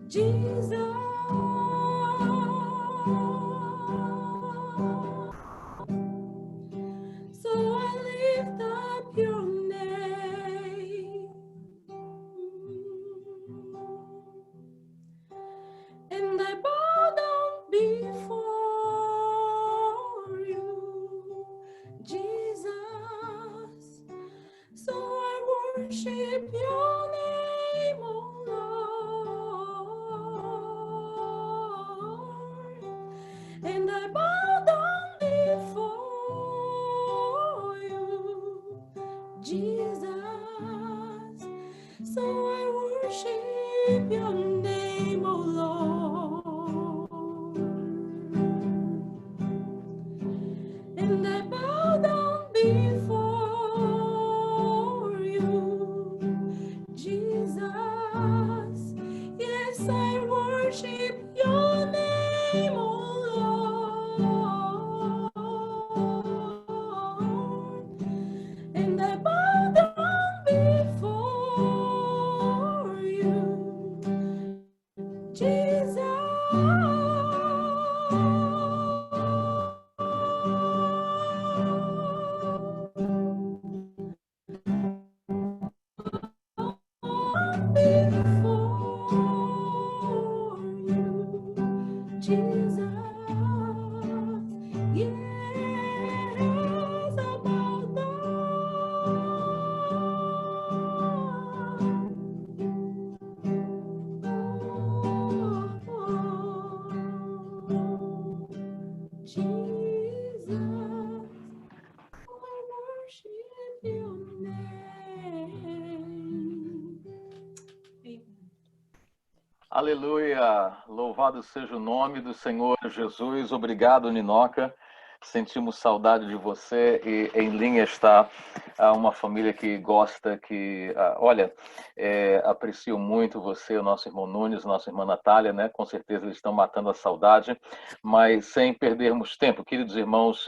Jesus. So I lift up your name, and I bow down before you, Jesus. So I worship your name, oh Lord, and I bow down before you, Jesus. So I worship your name, oh Lord, and I bow down before you, Jesus. Yes, I worship your name, oh Lord, and I bow down before you, Jesus. Before you, Jesus. Yes, I bow down. Jesus, I worship your name. Amen. Aleluia! Louvado seja o nome do Senhor Jesus. Obrigado, Ninoca. Sentimos saudade de você e em linha está uma família que gosta, olha, aprecio muito você, o nosso irmão Nunes, nossa irmã Natália, né? Com certeza eles estão matando a saudade, mas sem perdermos tempo. Queridos irmãos,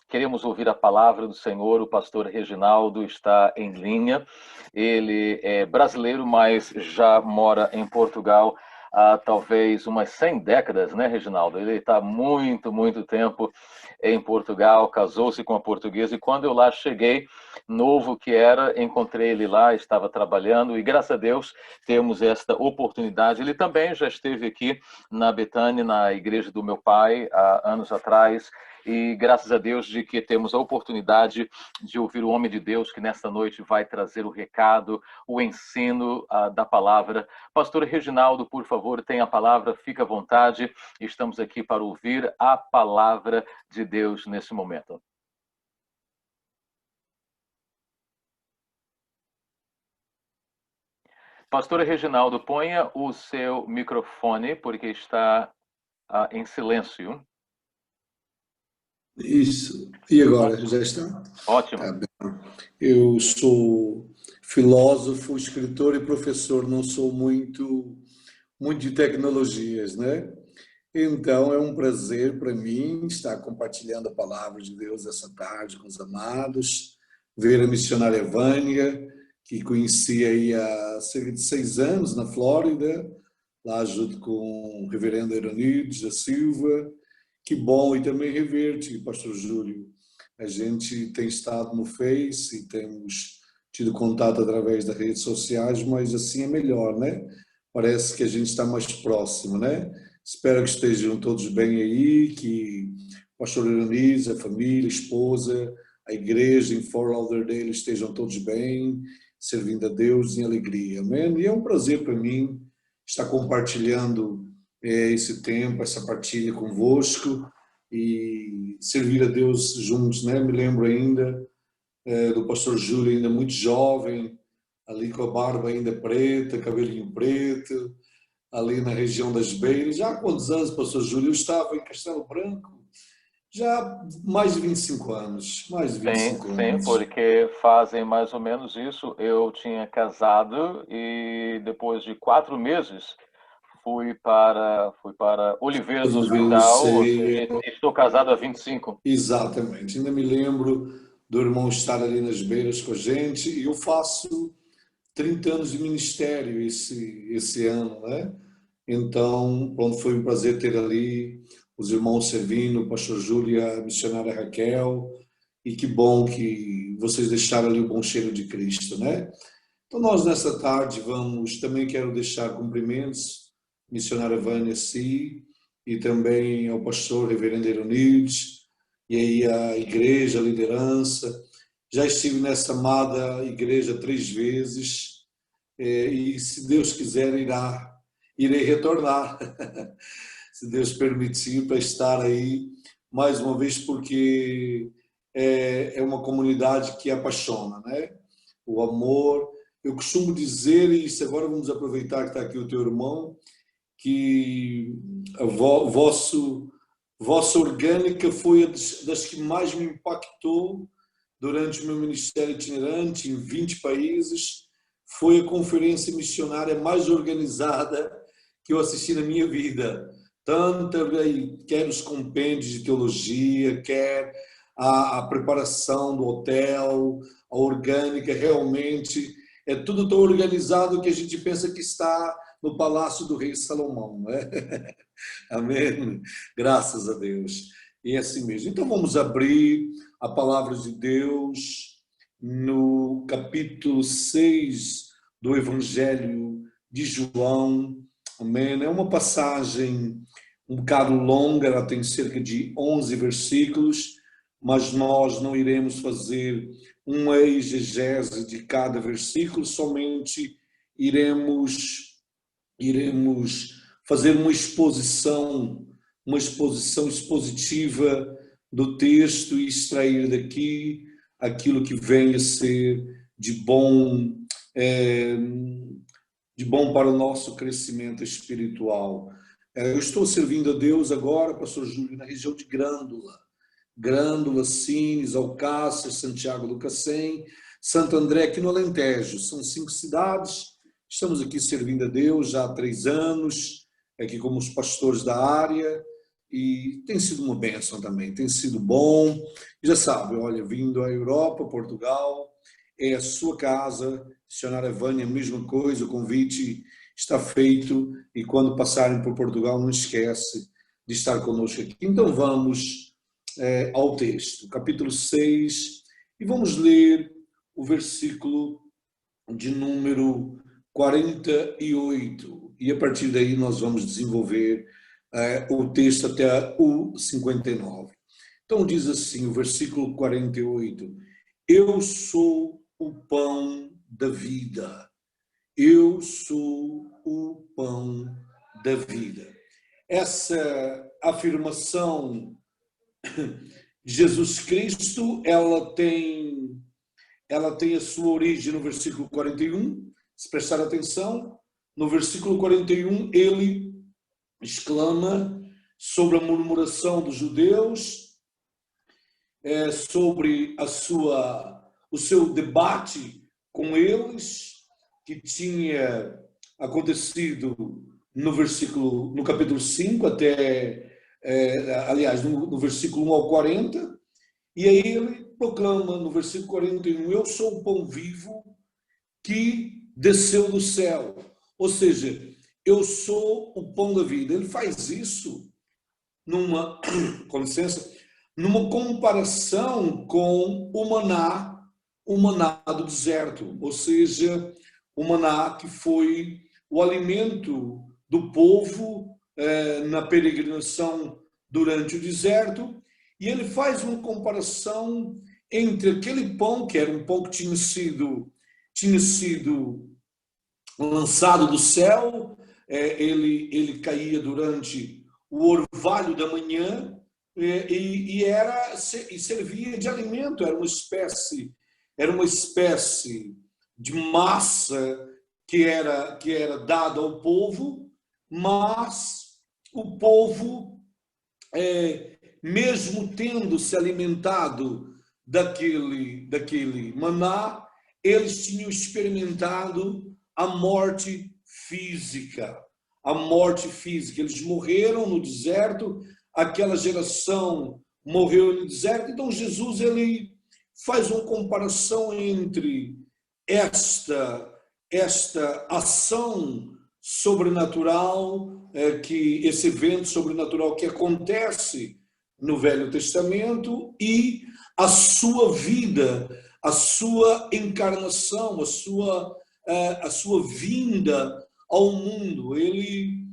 queremos ouvir a palavra do Senhor. O pastor Reginaldo está em linha. Ele é brasileiro, mas já mora em Portugal há talvez umas 100 décadas, né, Reginaldo? Ele está muito tempo em Portugal, casou-se com uma portuguesa, e quando eu lá cheguei, novo que era, encontrei ele lá, estava trabalhando, e graças a Deus temos esta oportunidade. Ele também já esteve aqui na Betânia, na igreja do meu pai, há anos atrás, e graças a Deus de que temos a oportunidade de ouvir o homem de Deus que nesta noite vai trazer o recado, o ensino da palavra. Pastor Reginaldo, por favor, tenha a palavra, fique à vontade. Estamos aqui para ouvir a palavra de Deus nesse momento. Pastor Reginaldo, ponha o seu microfone, porque está em silêncio. Isso. E agora? Já está? Ótimo. Tá bem. Eu sou filósofo, escritor e professor, não sou muito de tecnologias, né? Então é um prazer para mim estar compartilhando a palavra de Deus essa tarde com os amados, ver a missionária Vânia, que conheci aí há cerca de 6 anos na Flórida, lá junto com o reverendo Eronides da Silva. Que bom, e também rever-te, pastor Júlio. A gente tem estado no Face e temos tido contato através das redes sociais, mas assim é melhor, né? Parece que a gente está mais próximo, né? Espero que estejam todos bem aí, que o pastor Eunice, a família, a esposa, a igreja em Fort Lauderdale estejam todos bem, servindo a Deus em alegria, amém? E é um prazer para mim estar compartilhando esse tempo, essa partilha convosco e servir a Deus juntos, né? Me lembro ainda do pastor Júlio, ainda muito jovem, ali com a barba ainda preta, cabelinho preto, ali na região das Beiras. Já há quantos anos, pastor Júlio? Eu estava em Castelo Branco, já mais de 25 anos, mais de 25 anos. Sim, porque fazem mais ou menos isso. Eu tinha casado e depois de 4 meses fui para Oliveira do Hospital, ou seja, estou casado há 25. Exatamente, ainda me lembro do irmão estar ali nas Beiras com a gente, e eu faço 30 anos de ministério esse ano, né? Então, pronto, foi um prazer ter ali os irmãos servindo, o pastor Júlio e a missionária Raquel, e que bom que vocês deixaram ali o bom cheiro de Cristo, né? Então, nós nessa tarde também quero deixar cumprimentos, missionária Vânia Si, e também ao pastor reverendo Eronides, e aí a igreja, a liderança. Já estive nessa amada igreja 3 vezes, e se Deus quiser, irei retornar, se Deus permitir, para estar aí mais uma vez, porque é uma comunidade que apaixona, né? O amor. Eu costumo dizer, e isso agora vamos aproveitar que está aqui o teu irmão, que a vossa orgânica foi das que mais me impactou durante o meu ministério itinerante em 20 países. Foi a conferência missionária mais organizada que eu assisti na minha vida. Quer os compêndios de teologia, quer a preparação do hotel, a orgânica, realmente é tudo tão organizado que a gente pensa que está no palácio do rei Salomão, não é? Amém? Graças a Deus. E é assim mesmo. Então vamos abrir a palavra de Deus no capítulo 6 do Evangelho de João. Amém? É uma passagem um bocado longa, ela tem cerca de 11 versículos, mas nós não iremos fazer uma exegese de cada versículo, somente iremos fazer uma exposição expositiva do texto e extrair daqui aquilo que vem a ser de bom para o nosso crescimento espiritual. Eu estou servindo a Deus agora, pastor Júlio, na região de Grândola, Sines, Alcácer, Santiago do Cacém, Santo André, aqui no Alentejo. São 5 cidades. Estamos aqui servindo a Deus já há 3 anos, aqui como os pastores da área, e tem sido uma bênção também, tem sido bom. Já sabe, olha, vindo à Europa, Portugal, é a sua casa, missionária Vânia, a mesma coisa, o convite está feito, e quando passarem por Portugal, não esquece de estar conosco aqui. Então vamos ao texto, capítulo 6, e vamos ler o versículo de número 48, e a partir daí nós vamos desenvolver o texto até o 59. Então diz assim, o versículo 48, eu sou o pão da vida, eu sou o pão da vida. Essa afirmação de Jesus Cristo, ela tem a sua origem no versículo 41, se prestar atenção, no versículo 41 ele exclama sobre a murmuração dos judeus, sobre o seu debate com eles, que tinha acontecido no capítulo 5 aliás, no versículo 1 ao 40, e aí ele proclama no versículo 41, eu sou o pão vivo que desceu do céu, ou seja, eu sou o pão da vida. Ele faz isso numa comparação com o maná do deserto, ou seja, o maná que foi o alimento do povo na peregrinação durante o deserto, e ele faz uma comparação entre aquele pão, que era um pão que tinha sido lançado do céu, ele caía durante o orvalho da manhã, e servia de alimento, era uma espécie de massa que era dada ao povo, mas o povo, mesmo tendo se alimentado daquele maná, eles tinham experimentado a morte física. Eles morreram no deserto, aquela geração morreu no deserto. Então Jesus ele faz uma comparação entre esta ação sobrenatural, que esse evento sobrenatural que acontece no Velho Testamento e a sua vida, a sua encarnação, a sua vinda ao mundo. Ele,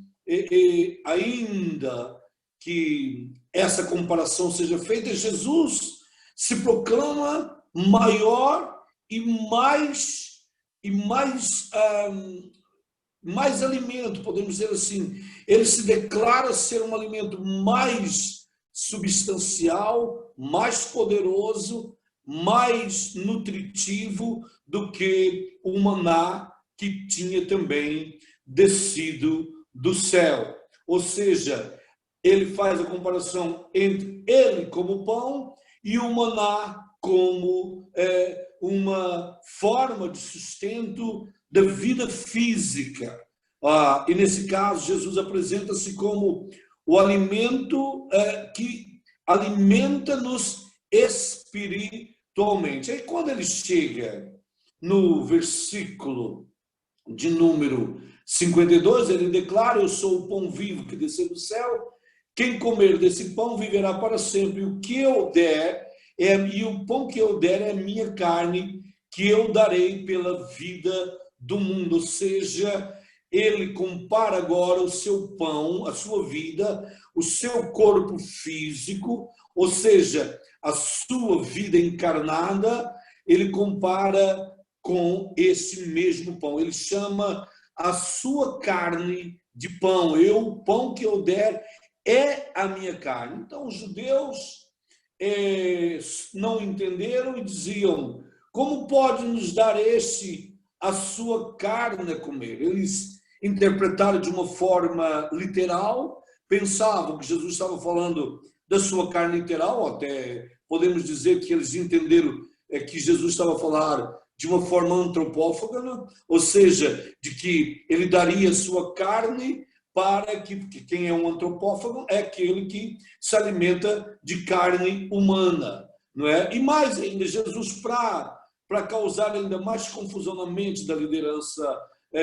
ainda que essa comparação seja feita, Jesus se proclama maior e mais alimento, podemos dizer assim. Ele se declara ser um alimento mais substancial, mais poderoso, mais nutritivo do que o maná que tinha também descido do céu. Ou seja, ele faz a comparação entre ele como pão e o maná como uma forma de sustento da vida física. E nesse caso, Jesus apresenta-se como o alimento que alimenta-nos espiritualmente. Aí quando ele chega no versículo de número 52, ele declara: eu sou o pão vivo que desceu do céu, quem comer desse pão viverá para sempre, o que eu der e o pão que eu der é minha carne, que eu darei pela vida do mundo. Ou seja, ele compara agora o seu pão, a sua vida, o seu corpo físico, ou seja, a sua vida encarnada, ele compara com esse mesmo pão. Ele chama a sua carne de pão. O pão que eu der é a minha carne. Então, os judeus não entenderam e diziam: como pode nos dar a sua carne a comer? Eles interpretaram de uma forma literal, pensavam que Jesus estava falando da sua carne literal, até podemos dizer que eles entenderam que Jesus estava a falar de uma forma antropófaga, ou seja, de que ele daria a sua carne para que quem é um antropófago é aquele que se alimenta de carne humana, não é? E mais ainda, Jesus, para causar ainda mais confusão na mente da liderança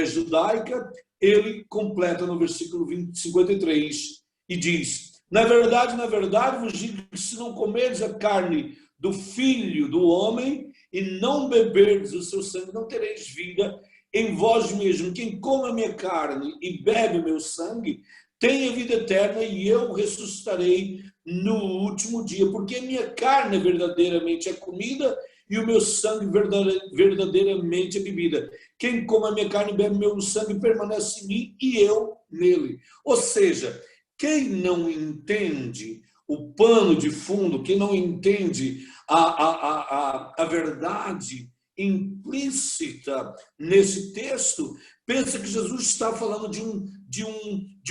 judaica, ele completa no versículo 53 e diz: na verdade, vos digo que se não comerdes a carne do Filho do Homem e não beberdes o seu sangue, não tereis vida em vós mesmo. Quem come a minha carne e bebe o meu sangue tem a vida eterna, e eu ressuscitarei no último dia, porque a minha carne verdadeiramente é comida e o meu sangue verdadeiramente é bebida. Quem come a minha carne e bebe o meu sangue permanece em mim e eu nele. Ou seja, quem não entende o pano de fundo, quem não entende a verdade implícita nesse texto, pensa que Jesus está falando de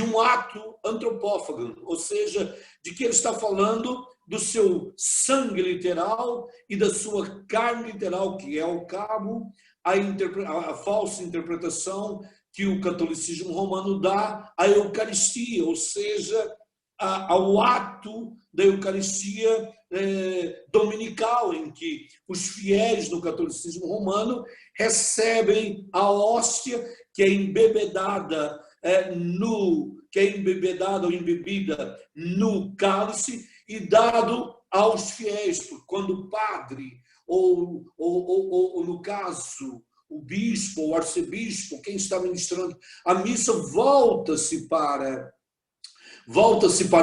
um ato antropófago, ou seja, de que ele está falando do seu sangue literal e da sua carne literal, que é ao cabo a falsa interpretação que o catolicismo romano dá à Eucaristia, ou seja, ao ato da Eucaristia dominical, em que os fiéis do catolicismo romano recebem a hóstia que é embebedada ou embebida no cálice e dado aos fiéis, quando o padre ou no caso o bispo ou arcebispo, quem está ministrando a missa, volta-se para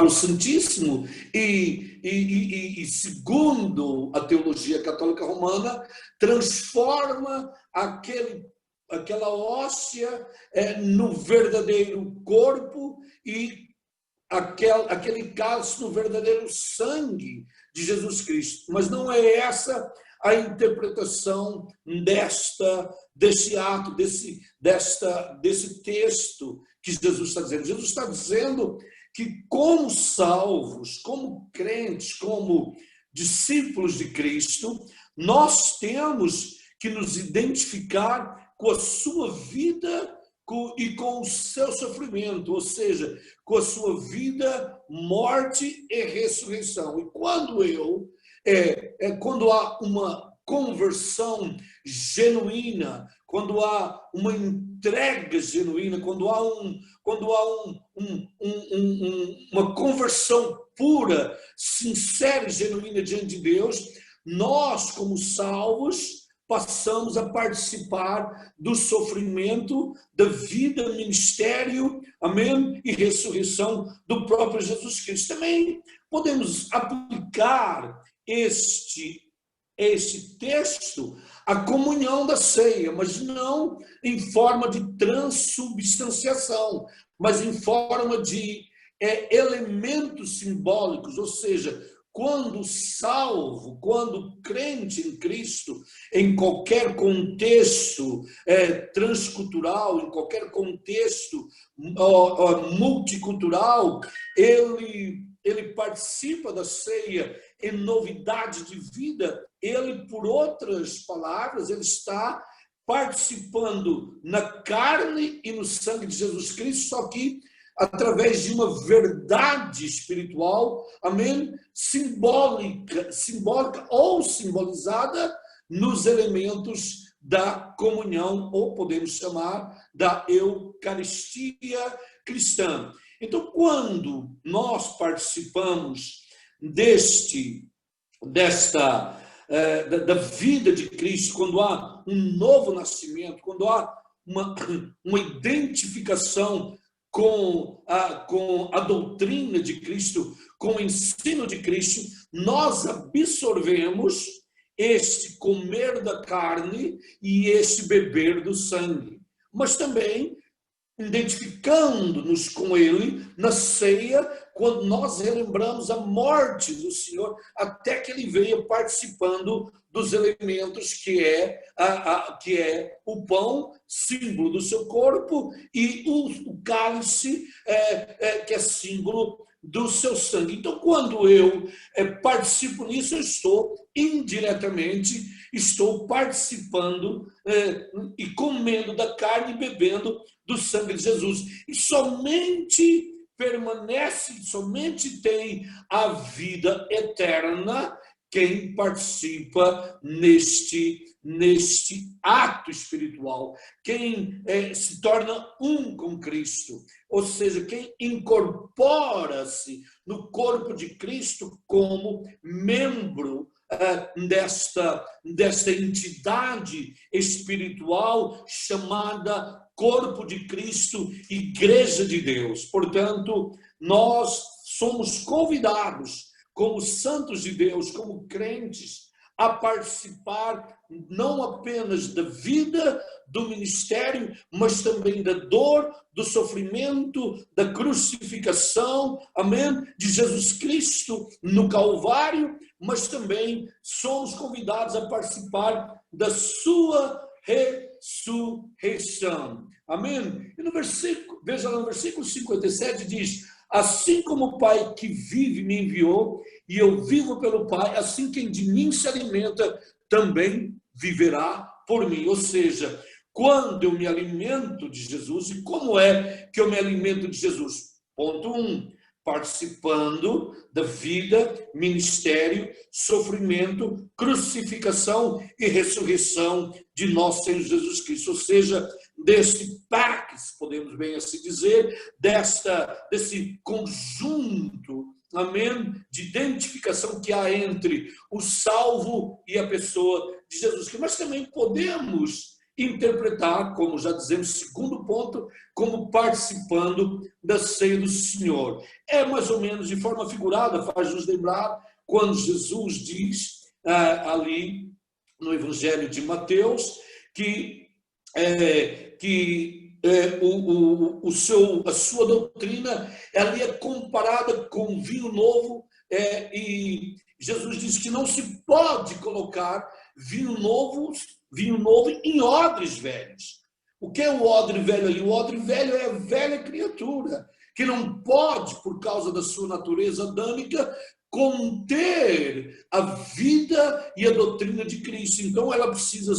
o Santíssimo e, segundo a teologia católica romana, transforma aquela hóstia no verdadeiro corpo e aquele cálice no verdadeiro sangue de Jesus Cristo. Mas não é essa a interpretação desse ato, desse texto que Jesus está dizendo. Jesus está dizendo que, como salvos, como crentes, como discípulos de Cristo, nós temos que nos identificar com a sua vida e com o seu sofrimento, ou seja, com a sua vida, morte e ressurreição. E quando há uma conversão genuína, quando há uma entrega genuína, quando há uma conversão pura, sincera e genuína diante de Deus, nós, como salvos, passamos a participar do sofrimento, da vida, ministério, amém? E ressurreição do próprio Jesus Cristo. Também podemos aplicar este texto à comunhão da ceia, mas não em forma de transubstanciação, mas em forma de elementos simbólicos, ou seja, quando salvo, quando crente em Cristo, em qualquer contexto transcultural, em qualquer contexto multicultural, ele participa da ceia em novidade de vida. Ele, por outras palavras, ele está participando na carne e no sangue de Jesus Cristo, só que através de uma verdade espiritual, amém? Simbólica ou simbolizada nos elementos da comunhão, ou podemos chamar da Eucaristia cristã. Então, quando nós participamos da vida de Cristo, quando há um novo nascimento, quando há uma identificação com a doutrina de Cristo, com o ensino de Cristo, nós absorvemos este comer da carne e este beber do sangue. Mas também identificando-nos com ele na ceia, quando nós relembramos a morte do Senhor, até que ele veio participando dos elementos que é o pão, símbolo do seu corpo, e o cálice, que é símbolo do seu sangue. Então, quando eu participo nisso, eu estou indiretamente, participando e comendo da carne e bebendo do sangue de Jesus. E somente tem a vida eterna quem participa neste ato espiritual, quem se torna um com Cristo, ou seja, quem incorpora-se no corpo de Cristo como membro desta entidade espiritual chamada corpo de Cristo, Igreja de Deus. Portanto, nós somos convidados como santos de Deus, como crentes, a participar não apenas da vida, do ministério, mas também da dor, do sofrimento, da crucificação, amém, de Jesus Cristo no Calvário, mas também somos convidados a participar da sua ressurreição. Amém? E veja lá no versículo 57, diz: assim como o Pai que vive me enviou, e eu vivo pelo Pai, assim quem de mim se alimenta também viverá por mim. Ou seja, quando eu me alimento de Jesus, e como é que eu me alimento de Jesus? Ponto 1, participando da vida, ministério, sofrimento, crucificação e ressurreição de nosso Senhor Jesus Cristo. Ou seja, desse pax, podemos bem assim dizer, desse conjunto, amém, de identificação que há entre o salvo e a pessoa de Jesus Cristo. Mas também podemos interpretar, como já dizemos, segundo ponto, como participando da ceia do Senhor. É mais ou menos de forma figurada, faz nos lembrar quando Jesus diz ali no Evangelho de Mateus que a sua doutrina ali é comparada com vinho novo, e Jesus diz que não se pode colocar vinho novo em odres velhos. O que é o odre velho ali? O odre velho é a velha criatura, que não pode, por causa da sua natureza adâmica, conter a vida e a doutrina de Cristo. Então ela precisa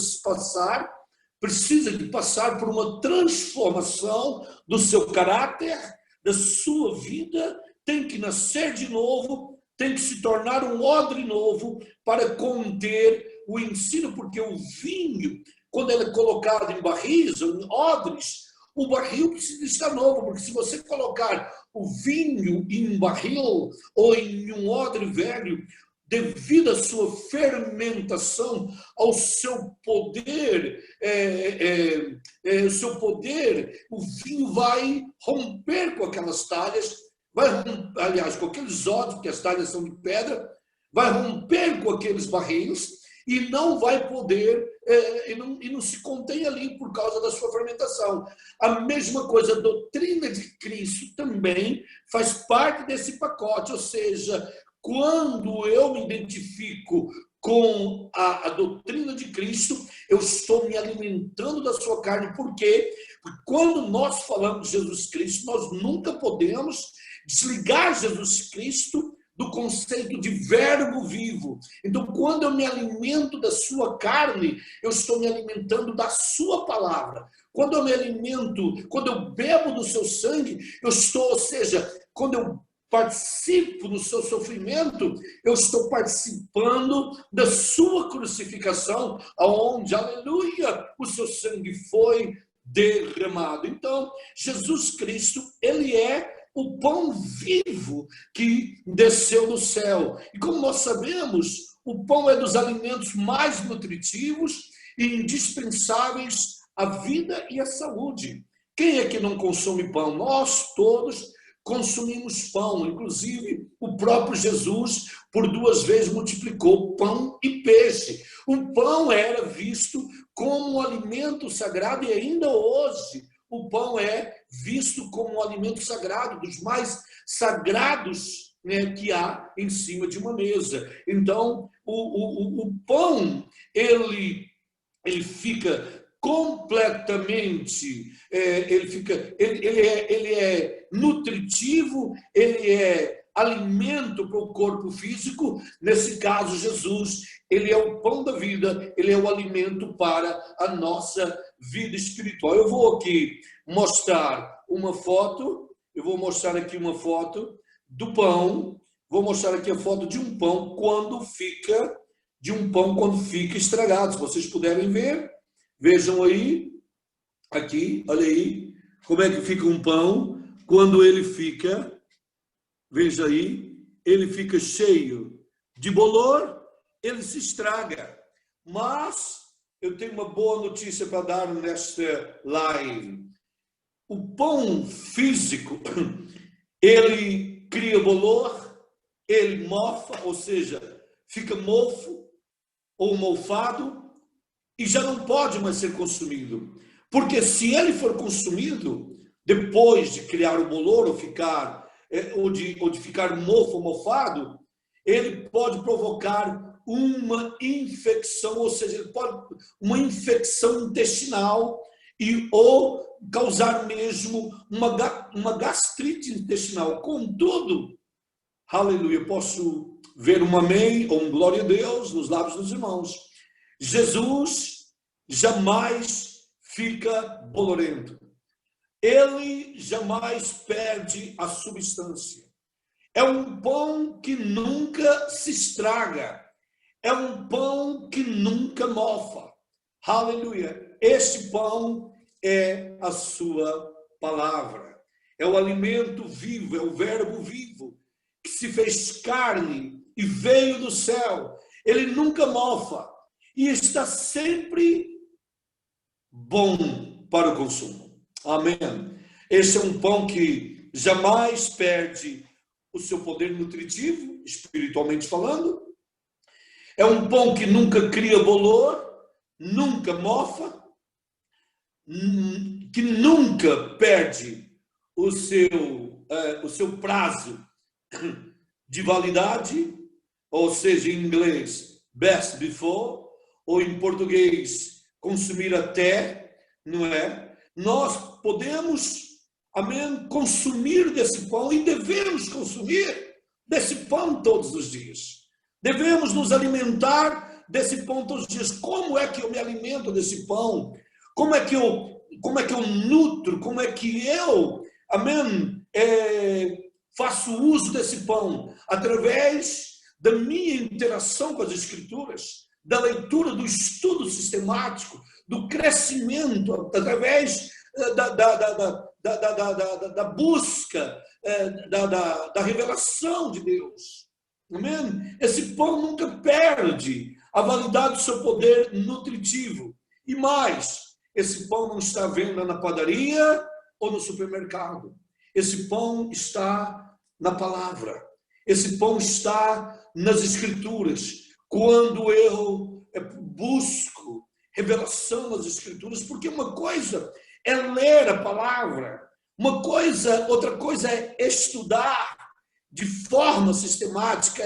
de passar por uma transformação do seu caráter, da sua vida, tem que nascer de novo, tem que se tornar um odre novo para conter o ensino, porque o vinho, quando ele é colocado em barris ou em odres, o barril precisa estar novo, porque se você colocar o vinho em um barril ou em um odre velho, devido à sua fermentação, ao seu poder, o vinho vai romper com aquelas talhas, aliás, com aqueles odres, porque as talhas são de pedra, vai romper com aqueles barris e não vai poder, e não se contém ali por causa da sua fermentação. A mesma coisa, a doutrina de Cristo também faz parte desse pacote, ou seja, quando eu me identifico com a doutrina de Cristo, eu estou me alimentando da sua carne. Por quê? Porque quando nós falamos de Jesus Cristo, nós nunca podemos desligar Jesus Cristo do conceito de verbo vivo. Então, quando eu me alimento da sua carne, eu estou me alimentando da sua palavra. Quando eu me alimento, quando eu bebo do seu sangue, eu estou, ou seja, quando eu participo do seu sofrimento, eu estou participando da sua crucificação, aonde, aleluia, o seu sangue foi derramado. Então, Jesus Cristo, ele é o pão vivo que desceu do céu. E como nós sabemos, o pão é dos alimentos mais nutritivos e indispensáveis à vida e à saúde. Quem é que não consome pão? Nós todos consumimos pão, inclusive o próprio Jesus por 2 vezes multiplicou pão e peixe. O pão era visto como um alimento sagrado e ainda hoje o pão é visto como um alimento sagrado, dos mais sagrados, né, que há em cima de uma mesa. Então, o pão, ele fica completamente, ele é nutritivo, ele é alimento para o corpo físico. Nesse caso, Jesus, ele é o pão da vida, ele é o alimento para a nossa vida espiritual. Eu vou aqui mostrar uma foto, do pão, vou mostrar aqui a foto de um pão quando fica estragado. Se vocês puderem ver, vejam aí, aqui, olha aí, como é que fica um pão quando ele fica, veja aí, ele fica cheio de bolor, ele se estraga. Mas eu tenho uma boa notícia para dar nesta live. O pão físico, ele cria bolor, ele mofa, ou seja, fica mofo ou mofado, e já não pode mais ser consumido. Porque se ele for consumido, depois de criar o bolor ou de ficar mofo ou mofado, ele pode provocar uma infecção, ou seja, ele pode uma infecção intestinal ou causar mesmo uma gastrite intestinal. Contudo, aleluia, posso ver um amém ou um glória a Deus nos lábios dos irmãos. Jesus jamais fica bolorento. Ele jamais perde a substância. É um pão que nunca se estraga. É um pão que nunca mofa. Aleluia. Este pão é a sua palavra. É o alimento vivo, é o verbo vivo, que se fez carne e veio do céu. Ele nunca mofa e está sempre bom para o consumo. Amém. Esse é um pão que jamais perde o seu poder nutritivo, espiritualmente falando. É um pão que nunca cria bolor, nunca mofa, que nunca perde o seu prazo de validade, ou seja, em inglês, best before, ou em português, consumir até, não é? Nós podemos, amém, consumir desse pão e devemos consumir desse pão todos os dias. Devemos nos alimentar desse pão todos os dias. Como é que eu me alimento desse pão? Como é que eu nutro? Como é que eu, amém, faço uso desse pão? Através da minha interação com as Escrituras, da leitura, do estudo sistemático, do crescimento, através da busca, da revelação de Deus. Amém? Esse pão nunca perde a validade do seu poder nutritivo. E mais, esse pão não está à venda na padaria ou no supermercado. Esse pão está na palavra. Esse pão está nas Escrituras. Quando eu busco revelação nas Escrituras, porque uma coisa é ler a palavra, outra coisa é estudar de forma sistemática,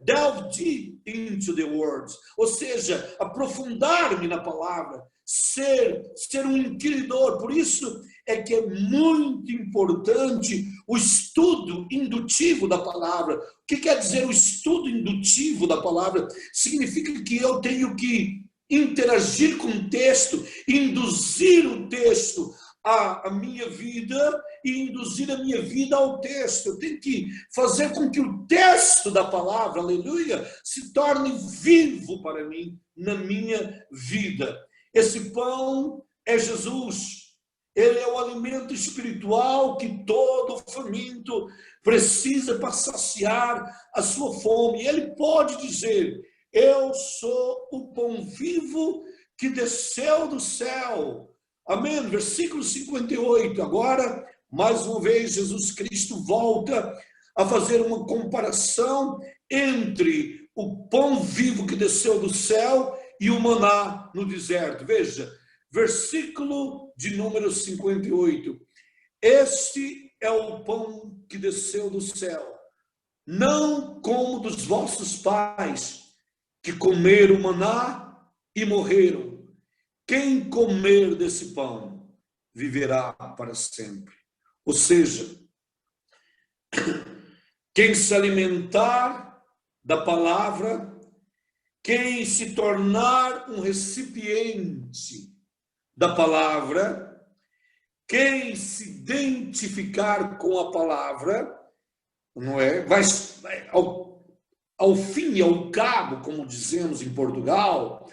delve deep into the words, ou seja, aprofundar-me na palavra, ser um inquiridor. Por isso é que é muito importante o estudo indutivo da palavra. O que quer dizer o estudo indutivo da palavra? Significa que eu tenho que interagir com o texto, induzir o texto à minha vida e induzir a minha vida ao texto. Eu tenho que fazer com que o texto da palavra, aleluia, se torne vivo para mim, na minha vida. Esse pão é Jesus. Ele é o alimento espiritual que todo faminto precisa para saciar a sua fome. Ele pode dizer: eu sou o pão vivo que desceu do céu. Amém? Versículo 58. Agora, mais uma vez, Jesus Cristo volta a fazer uma comparação entre o pão vivo que desceu do céu e o maná no deserto. Veja, versículo de número 58. Este é o pão que desceu do céu, não como dos vossos pais, que comeram maná e morreram. Quem comer desse pão viverá para sempre. Ou seja, quem se alimentar da palavra, quem se tornar um recipiente da palavra, quem se identificar com a palavra, não é? Vai ao fim e ao cabo, como dizemos em Portugal,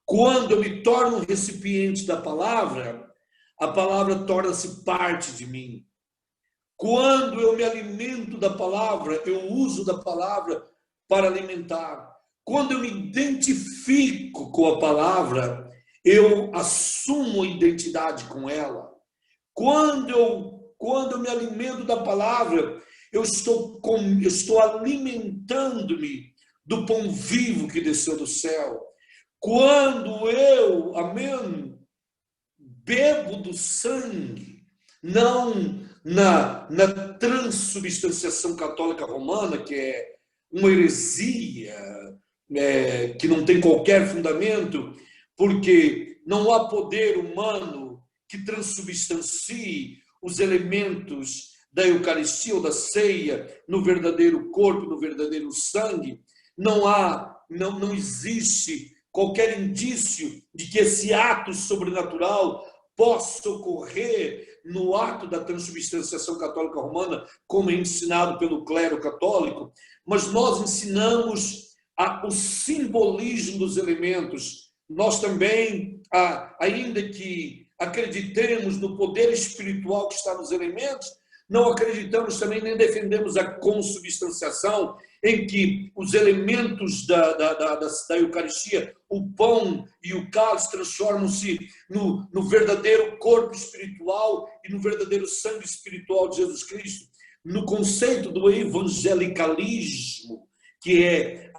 quando eu me torno um recipiente da palavra, a palavra torna-se parte de mim. Quando eu me alimento da palavra, eu uso da palavra para alimentar. Quando eu me identifico com a palavra, eu assumo a identidade com ela. Quando eu me alimento da palavra, eu estou alimentando-me do pão vivo que desceu do céu. Quando eu, amém, bebo do sangue, não na transubstanciação católica romana, que é uma heresia, que não tem qualquer fundamento, porque não há poder humano que transubstancie os elementos da Eucaristia ou da ceia no verdadeiro corpo, no verdadeiro sangue. Não existe qualquer indício de que esse ato sobrenatural possa ocorrer no ato da transubstanciação católica romana, como é ensinado pelo clero católico, mas nós ensinamos o simbolismo dos elementos. Nós também, ainda que acreditemos no poder espiritual que está nos elementos, não acreditamos também, nem defendemos a consubstanciação, em que os elementos da Eucaristia, o pão e o cálice, transformam-se no verdadeiro corpo espiritual e no verdadeiro sangue espiritual de Jesus Cristo. No conceito do evangelicalismo, que é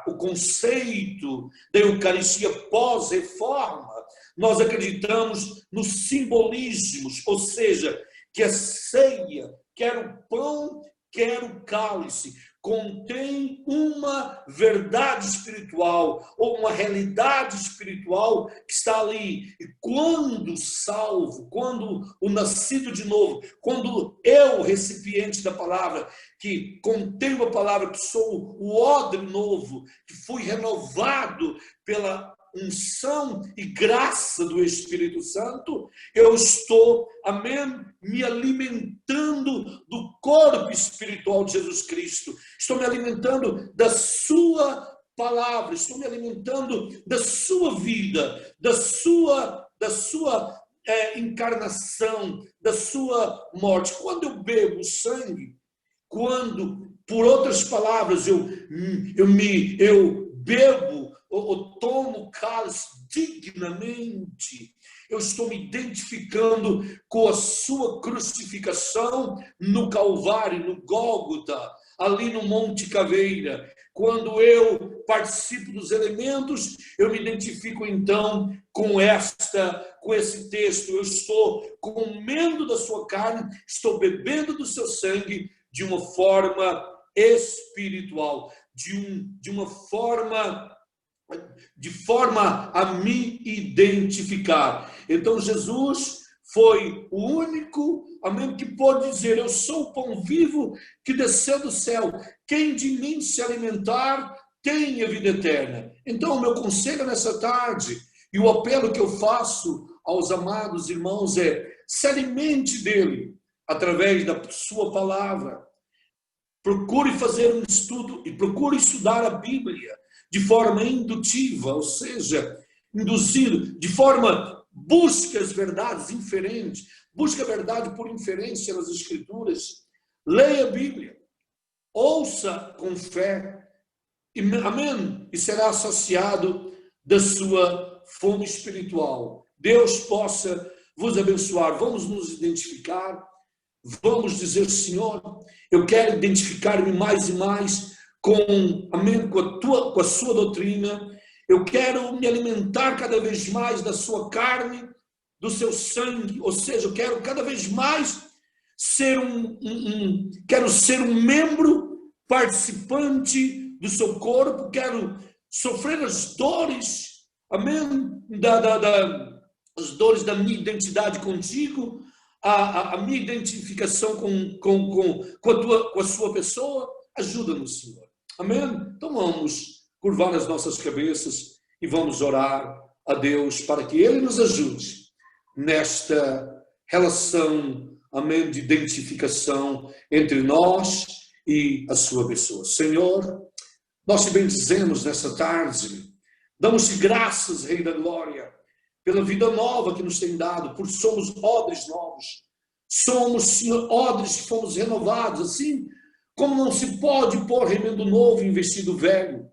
o conceito da Eucaristia pós-reforma, nós acreditamos nos simbolismos, ou seja, que a ceia, quer o pão, quer o cálice, contém uma verdade espiritual ou uma realidade espiritual que está ali. E quando salvo, quando o nascido de novo, quando eu, recipiente da palavra, que contenho a palavra, que sou o odre novo, que fui renovado pela unção e graça do Espírito Santo, eu estou, amém, me alimentando do corpo espiritual de Jesus Cristo. Estou me alimentando da sua palavra, estou me alimentando da sua vida, da sua encarnação, da sua morte. Quando eu bebo sangue, quando, por outras palavras, eu bebo ou tomo o cálice dignamente, eu estou me identificando com a sua crucificação no Calvário, no Gólgota, ali no Monte Caveira. Quando eu participo dos elementos, eu me identifico então com esse texto. Eu estou comendo da sua carne, estou bebendo do seu sangue de uma forma espiritual, de forma a me identificar. Então Jesus foi o único, amém, que pode dizer: eu sou o pão vivo que desceu do céu. Quem de mim se alimentar tem a vida eterna. Então o meu conselho nessa tarde e o apelo que eu faço aos amados irmãos é: se alimente dele através da sua palavra. Procure fazer um estudo e procure estudar a Bíblia de forma indutiva, ou seja, induzido, de forma, busque as verdades inferentes, busque a verdade por inferência nas Escrituras, leia a Bíblia, ouça com fé, amém, e será saciado da sua fome espiritual. Deus possa vos abençoar. Vamos nos identificar, vamos dizer: Senhor, eu quero identificar-me mais e mais amém, com a sua doutrina. Eu quero me alimentar cada vez mais da sua carne, do seu sangue, ou seja, eu quero cada vez mais ser quero ser um membro participante do seu corpo, quero sofrer as dores, amém, as dores da minha identidade contigo, a minha identificação com a sua pessoa. Ajuda-nos, Senhor. Amém? Então vamos curvar as nossas cabeças e vamos orar a Deus para que Ele nos ajude nesta relação, amém, de identificação entre nós e a sua pessoa. Senhor, nós te bendizemos nessa tarde, damos-te graças, Rei da Glória, pela vida nova que nos tem dado, por somos odres novos, somos, Senhor, odres que fomos renovados, assim como não se pode pôr remendo novo em vestido velho.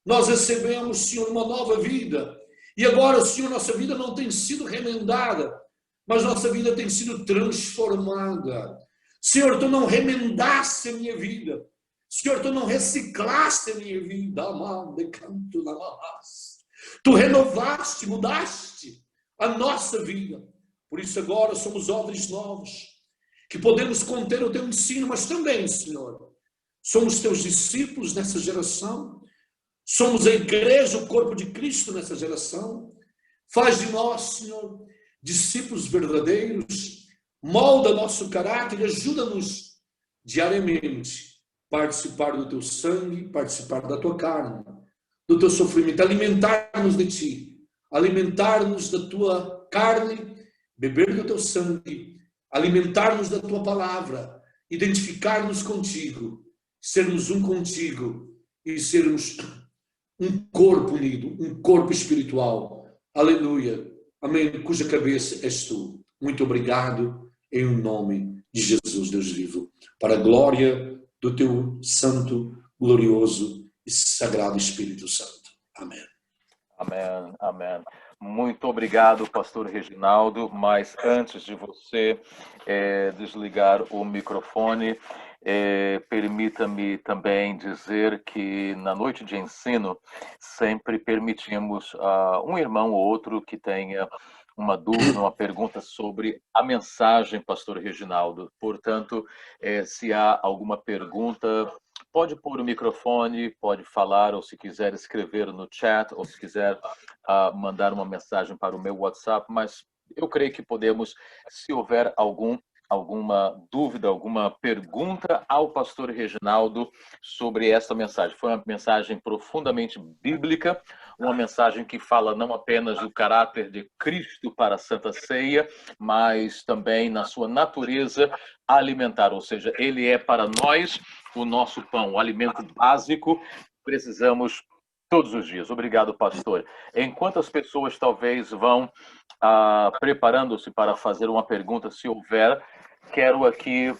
Nós recebemos, Senhor, uma nova vida. E agora, Senhor, nossa vida não tem sido remendada, mas nossa vida tem sido transformada. Senhor, tu não remendaste a minha vida. Senhor, tu não reciclaste a minha vida. Tu renovaste, mudaste a nossa vida. Por isso agora somos odres novos, que podemos conter o teu ensino, mas também, Senhor, somos teus discípulos nessa geração, somos a igreja, o corpo de Cristo nessa geração. Faz de nós, Senhor, discípulos verdadeiros, molda nosso caráter e ajuda-nos diariamente a participar do teu sangue, participar da tua carne, do teu sofrimento, alimentar-nos de ti, alimentar-nos da tua carne, beber do teu sangue, alimentar-nos da tua palavra, identificar-nos contigo, sermos um contigo e sermos um corpo unido, um corpo espiritual. Aleluia. Amém. Cuja cabeça és tu. Muito obrigado em nome de Jesus, Deus vivo, para a glória do teu santo, glorioso e sagrado Espírito Santo. Amém. Amém, amém. Muito obrigado, pastor Reginaldo, mas antes de você desligar o microfone, permita-me também dizer que na noite de ensino sempre permitimos um irmão ou outro que tenha uma dúvida, uma pergunta sobre a mensagem, pastor Reginaldo. Portanto, se há alguma pergunta, pode pôr o microfone, pode falar, ou se quiser escrever no chat, ou se quiser mandar uma mensagem para o meu WhatsApp, mas eu creio que podemos, se houver alguma dúvida, alguma pergunta ao pastor Reginaldo sobre esta mensagem. Foi uma mensagem profundamente bíblica, uma mensagem que fala não apenas do caráter de Cristo para a Santa Ceia, mas também na sua natureza alimentar, ou seja, ele é para nós o nosso pão, o alimento básico. Precisamos Todos os dias. Obrigado, pastor. Enquanto as pessoas talvez vão preparando-se para fazer uma pergunta, se houver, quero aqui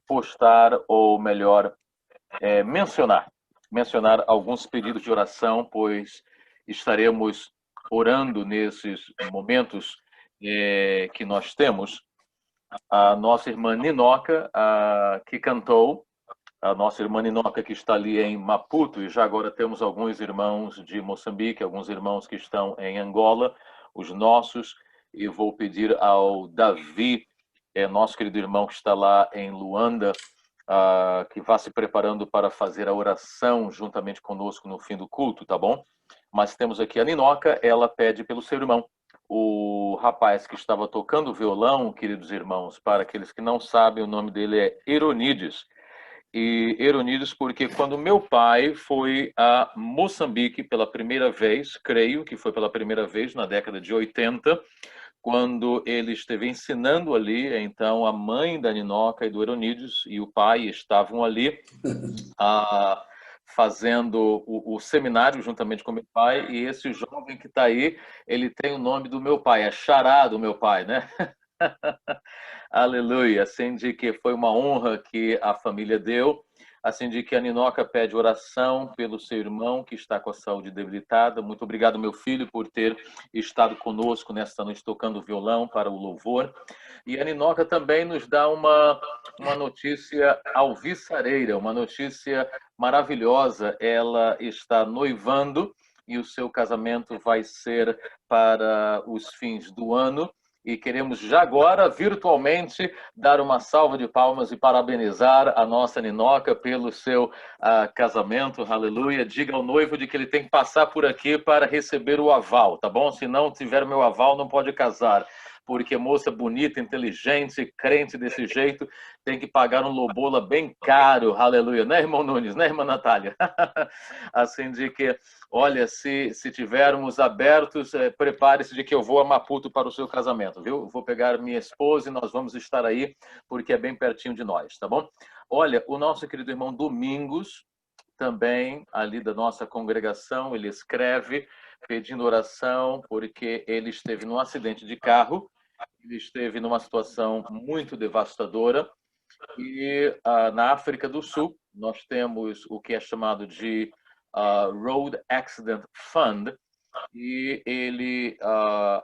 postar, ou melhor, mencionar alguns pedidos de oração, pois estaremos orando nesses momentos que nós temos. A nossa irmã Ninoca, que cantou, a nossa irmã Ninoca que está ali em Maputo, e já agora temos alguns irmãos de Moçambique, alguns irmãos que estão em Angola, os nossos, e vou pedir ao Davi, nosso querido irmão que está lá em Luanda, que vá se preparando para fazer a oração juntamente conosco no fim do culto, tá bom? Mas temos aqui a Ninoca, ela pede pelo seu irmão, o rapaz que estava tocando violão, queridos irmãos, para aqueles que não sabem, o nome dele é Eronides. E Eronides porque quando meu pai foi a Moçambique pela primeira vez, creio que foi pela primeira vez na década de 80, quando ele esteve ensinando ali, então a mãe da Ninoca e do Eronides e o pai estavam ali fazendo o seminário juntamente com meu pai, e esse jovem que está aí, ele tem o nome do meu pai, é xará do meu pai, né? Aleluia, assim de que foi uma honra que a família deu, assim de que a Ninoca pede oração pelo seu irmão que está com a saúde debilitada. Muito obrigado, meu filho, por ter estado conosco nesta noite tocando violão para o louvor. E a Ninoca também nos dá uma notícia alvissareira, uma notícia maravilhosa. Ela está noivando e o seu casamento vai ser para os fins do ano. E queremos já agora, virtualmente, dar uma salva de palmas e parabenizar a nossa Ninoca pelo seu casamento, aleluia. Diga ao noivo de que ele tem que passar por aqui para receber o aval, tá bom? Se não tiver o meu aval, não pode casar. Porque moça bonita, inteligente, crente desse jeito, tem que pagar um lobola bem caro, aleluia. Né, irmão Nunes? Né, irmã Natália? Assim de que, olha, se tivermos abertos, prepare-se de que eu vou a Maputo para o seu casamento, viu? Vou pegar minha esposa e nós vamos estar aí, porque é bem pertinho de nós, tá bom? Olha, o nosso querido irmão Domingos, também ali da nossa congregação, ele escreve pedindo oração, porque ele esteve num acidente de carro, ele esteve numa situação muito devastadora, e na África do Sul nós temos o que é chamado de Road Accident Fund, e ele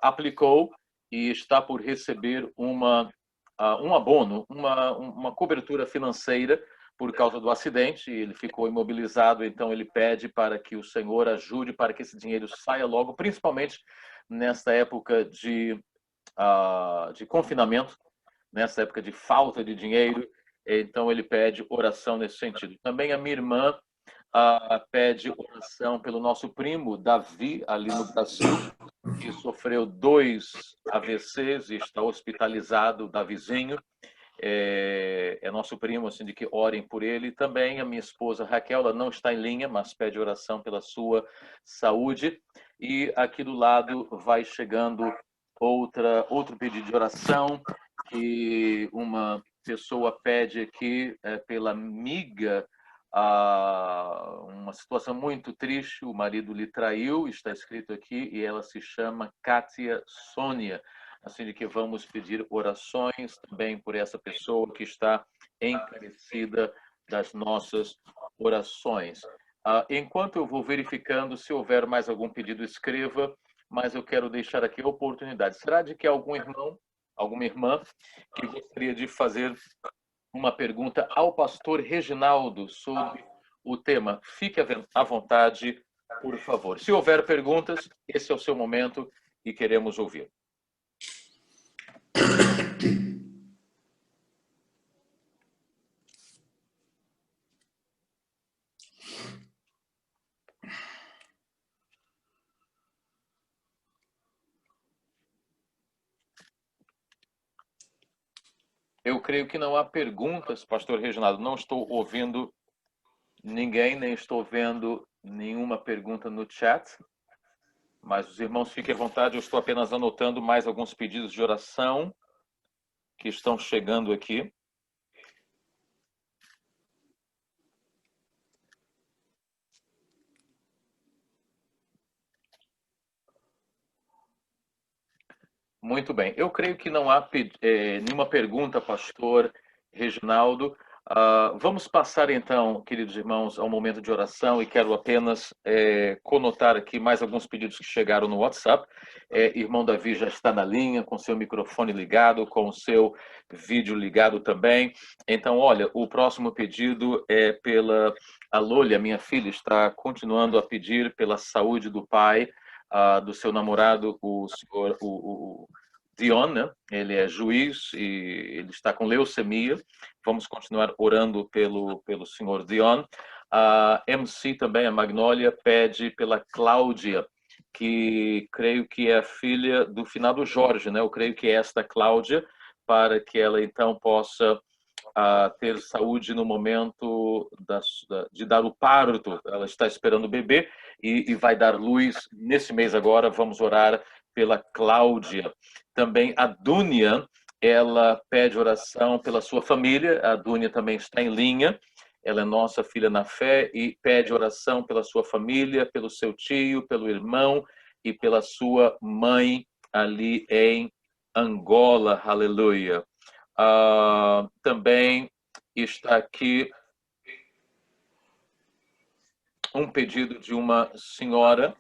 aplicou e está por receber um abono, uma cobertura financeira por causa do acidente. Ele ficou imobilizado, então ele pede para que o Senhor ajude para que esse dinheiro saia logo, principalmente nesta época de confinamento, nessa época de falta de dinheiro. Então ele pede oração nesse sentido. Também a minha irmã pede oração pelo nosso primo Davi, ali no Brasil, que sofreu 2 AVCs e está hospitalizado, Davizinho. É nosso primo, assim, de que orem por ele. Também a minha esposa Raquel, ela não está em linha, mas pede oração pela sua saúde. E aqui do lado vai chegando outro pedido de oração, que uma pessoa pede aqui pela amiga, uma situação muito triste, o marido lhe traiu, está escrito aqui, e ela se chama Kátia Sônia, assim de que vamos pedir orações também por essa pessoa que está encarecida das nossas orações. Enquanto eu vou verificando, se houver mais algum pedido, escreva, mas eu quero deixar aqui a oportunidade. Será de que algum irmão, alguma irmã, que gostaria de fazer uma pergunta ao pastor Reginaldo sobre o tema? Fique à vontade, por favor. Se houver perguntas, esse é o seu momento e queremos ouvir. Eu creio que não há perguntas, pastor Reginaldo. Não estou ouvindo ninguém, nem estou vendo nenhuma pergunta no chat. Mas os irmãos fiquem à vontade, eu estou apenas anotando mais alguns pedidos de oração que estão chegando aqui. Muito bem. Eu creio que não há nenhuma pergunta, pastor Reginaldo. Vamos passar então, queridos irmãos, ao momento de oração e quero apenas conotar aqui mais alguns pedidos que chegaram no WhatsApp. Irmão Davi já está na linha, com seu microfone ligado, com o seu vídeo ligado também. Então, olha, o próximo pedido é pela a Lôlia, minha filha, está continuando a pedir pela saúde do pai, do seu namorado, o senhor, o Dion, né? Ele é juiz e ele está com leucemia. Vamos continuar orando pelo senhor Dion. A MC também, a Magnólia, pede pela Cláudia, que creio que é a filha do finado Jorge, né? Eu creio que é esta Cláudia, para que ela então possa ter saúde no momento de dar o parto. Ela está esperando o bebê e vai dar luz nesse mês agora. Vamos orar pela Cláudia. Também a Dúnia, ela pede oração pela sua família. A Dúnia também está em linha. Ela é nossa filha na fé e pede oração pela sua família, pelo seu tio, pelo irmão e pela sua mãe ali em Angola. Aleluia. Também está aqui um pedido de uma senhora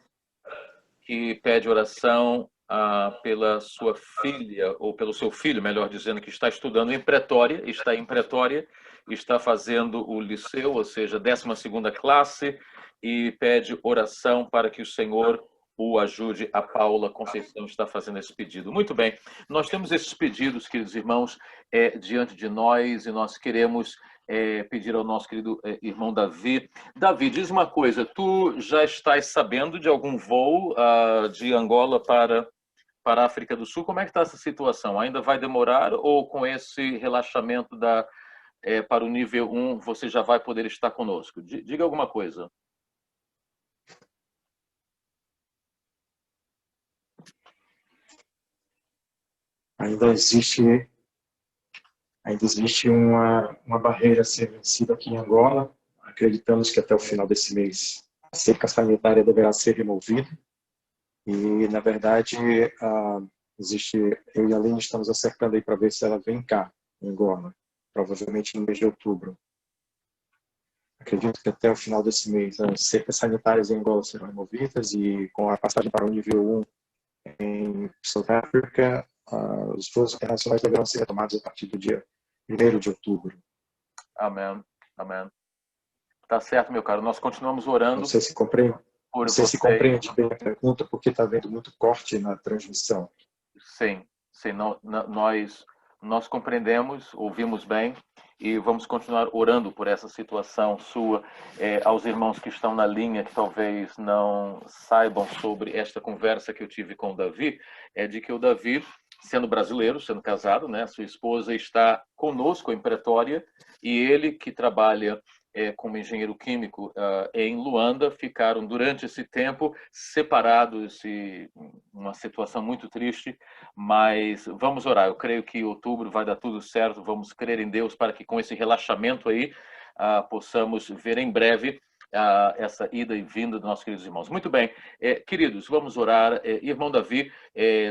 que pede oração pela sua filha, ou pelo seu filho, melhor dizendo, que está estudando em Pretória, está fazendo o liceu, ou seja, 12ª classe, e pede oração para que o Senhor o ajude. A Paula Conceição está fazendo esse pedido. Muito bem, nós temos esses pedidos, queridos irmãos, diante de nós, e nós queremos pedir ao nosso querido irmão Davi. Davi, diz uma coisa, tu já estás sabendo de algum voo de Angola para a África do Sul? Como é que está essa situação? Ainda vai demorar ou com esse relaxamento para o nível 1 você já vai poder estar conosco? Diga alguma coisa. Ainda existe uma barreira a ser vencida aqui em Angola. Acreditamos que até o final desse mês a cerca sanitária deverá ser removida. E, na verdade, eu e a Aline estamos acertando aí para ver se ela vem cá, em Angola, provavelmente no mês de outubro. Acredito que até o final desse mês as cercas sanitárias em Angola serão removidas e com a passagem para o nível 1 em South Africa, os voos internacionais deverão ser retomados a partir do dia 1º de outubro. Amém. Amém. Tá certo, meu caro. Nós continuamos orando. Não sei se compreende bem a pergunta, porque está havendo muito corte na transmissão. Sim. Nós compreendemos, ouvimos bem e vamos continuar orando por essa situação sua. Aos irmãos que estão na linha, que talvez não saibam sobre esta conversa que eu tive com o Davi, é de que o Davi, sendo brasileiro, sendo casado, né, sua esposa está conosco em Pretória e ele, que trabalha como engenheiro químico em Luanda, ficaram durante esse tempo separados e uma situação muito triste, mas vamos orar. Eu creio que em outubro vai dar tudo certo, vamos crer em Deus para que com esse relaxamento aí possamos ver em breve essa ida e vinda dos nossos queridos irmãos. Muito bem, queridos, vamos orar. Irmão Davi,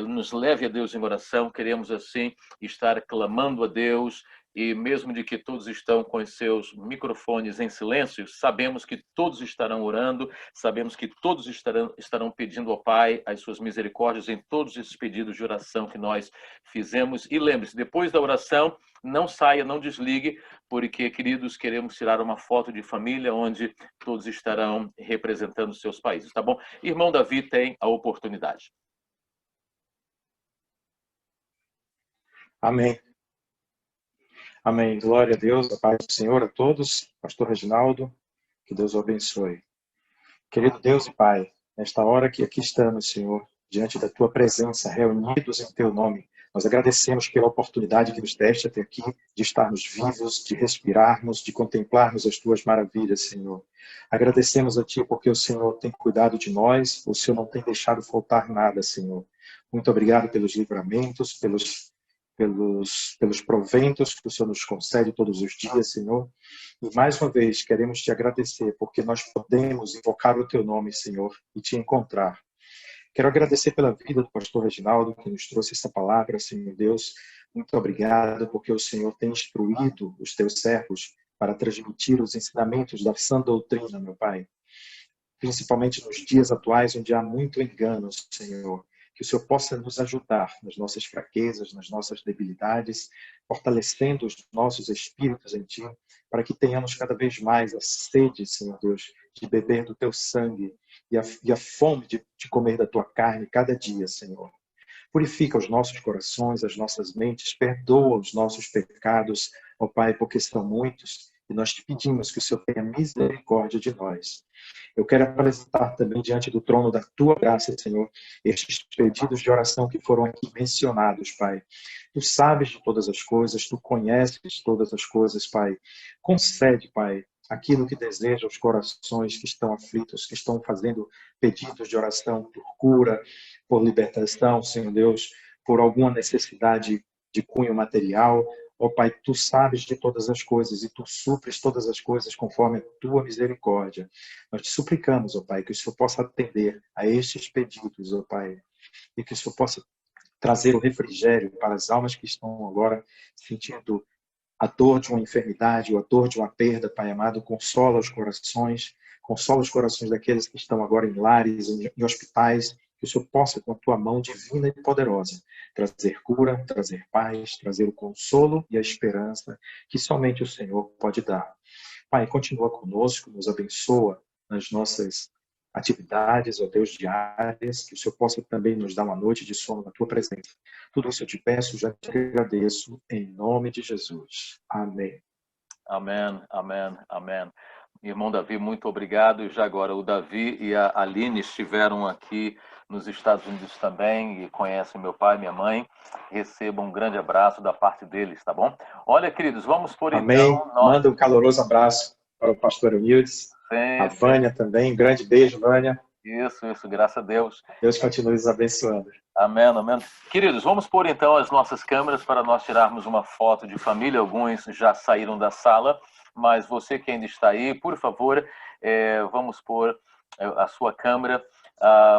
nos leve a Deus em oração, queremos assim estar clamando a Deus, e mesmo de que todos estão com os seus microfones em silêncio, sabemos que todos estarão orando, sabemos que todos estarão pedindo ao Pai as suas misericórdias em todos esses pedidos de oração que nós fizemos. E lembre-se, depois da oração, não saia, não desligue, porque, queridos, queremos tirar uma foto de família onde todos estarão representando seus países, tá bom? Irmão Davi tem a oportunidade. Amém. Amém. Glória a Deus, a paz do Senhor a todos. Pastor Reginaldo, que Deus o abençoe. Querido Deus e Pai, nesta hora que aqui estamos, Senhor, diante da Tua presença, reunidos em Teu nome, nós agradecemos pela oportunidade que nos deste até aqui de estarmos vivos, de respirarmos, de contemplarmos as Tuas maravilhas, Senhor. Agradecemos a Ti porque o Senhor tem cuidado de nós, o Senhor não tem deixado faltar nada, Senhor. Muito obrigado pelos livramentos, pelos proventos que o Senhor nos concede todos os dias, Senhor. E mais uma vez queremos te agradecer porque nós podemos invocar o teu nome, Senhor, e te encontrar. Quero agradecer pela vida do pastor Reginaldo, que nos trouxe essa palavra, Senhor Deus. Muito obrigado, porque o Senhor tem instruído os teus servos para transmitir os ensinamentos da sã doutrina, meu Pai. Principalmente nos dias atuais, onde há muito engano, Senhor. Que o Senhor possa nos ajudar nas nossas fraquezas, nas nossas debilidades, fortalecendo os nossos espíritos em Ti, para que tenhamos cada vez mais a sede, Senhor Deus, de beber do Teu sangue e a fome de comer da Tua carne cada dia, Senhor. Purifica os nossos corações, as nossas mentes, perdoa os nossos pecados, ó Pai, porque são muitos, e nós te pedimos que o Senhor tenha misericórdia de nós. Eu quero apresentar também diante do trono da Tua graça, Senhor, estes pedidos de oração que foram aqui mencionados, Pai. Tu sabes de todas as coisas, Tu conheces todas as coisas, Pai. Concede, Pai, aquilo que deseja os corações que estão aflitos, que estão fazendo pedidos de oração por cura, por libertação, Senhor Deus, por alguma necessidade de cunho material. Ó Pai, Tu sabes de todas as coisas e Tu supres todas as coisas conforme a Tua misericórdia. Nós te suplicamos, ó Pai, que o Senhor possa atender a estes pedidos, ó Pai, e que o Senhor possa trazer o refrigério para as almas que estão agora sentindo a dor de uma enfermidade, ou a dor de uma perda, Pai amado. Consola os corações daqueles que estão agora em lares, em hospitais, que o Senhor possa, com a Tua mão divina e poderosa, trazer cura, trazer paz, trazer o consolo e a esperança que somente o Senhor pode dar. Pai, continua conosco, nos abençoa nas nossas atividades, ó Deus, diárias, que o Senhor possa também nos dar uma noite de sono na Tua presença. Tudo isso eu te peço, já te agradeço, em nome de Jesus. Amém. Amém, amém, amém. Irmão Davi, muito obrigado. E já agora o Davi e a Aline estiveram aqui nos Estados Unidos também e conhecem meu pai e minha mãe. Recebam um grande abraço da parte deles, tá bom? Olha, queridos, vamos por Amém. então... Manda um caloroso abraço para o pastor Euníldes, a Vânia também. Um grande beijo, Vânia. Isso, graças a Deus. Deus continue nos abençoando. Amém, amém. Queridos, vamos pôr então as nossas câmeras para nós tirarmos uma foto de família. Alguns já saíram da sala, mas você que ainda está aí, por favor, vamos pôr a sua câmera.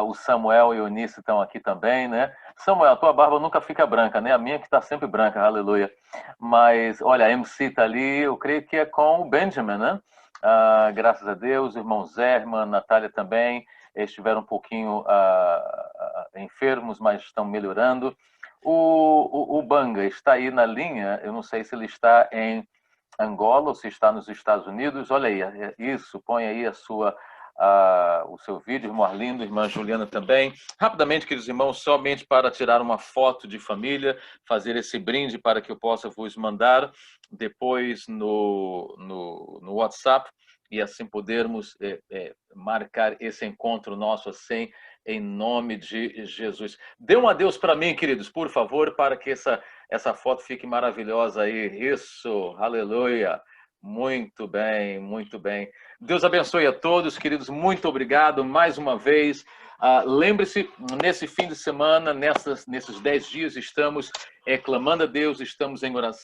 O Samuel e o Eunice estão aqui também, né? Samuel, a tua barba nunca fica branca, né? A minha que está sempre branca, aleluia. Mas, olha, a MC está ali, eu creio que é com o Benjamin, né? Graças a Deus, irmão Zé, irmã Natália também. Estiveram um pouquinho enfermos, mas estão melhorando. O Banga está aí na linha, eu não sei se ele está em Angola ou se está nos Estados Unidos. Olha aí, isso, põe aí o seu vídeo, irmão Arlindo, irmã Juliana também. Rapidamente, queridos irmãos, somente para tirar uma foto de família, fazer esse brinde para que eu possa vos mandar depois no WhatsApp, e assim podermos marcar esse encontro nosso assim, em nome de Jesus. Dê um adeus para mim, queridos, por favor, para que essa foto fique maravilhosa aí. Isso, aleluia. Muito bem, muito bem. Deus abençoe a todos, queridos. Muito obrigado mais uma vez. Lembre-se, nesse fim de semana, nesses 10 dias, estamos clamando a Deus, estamos em oração.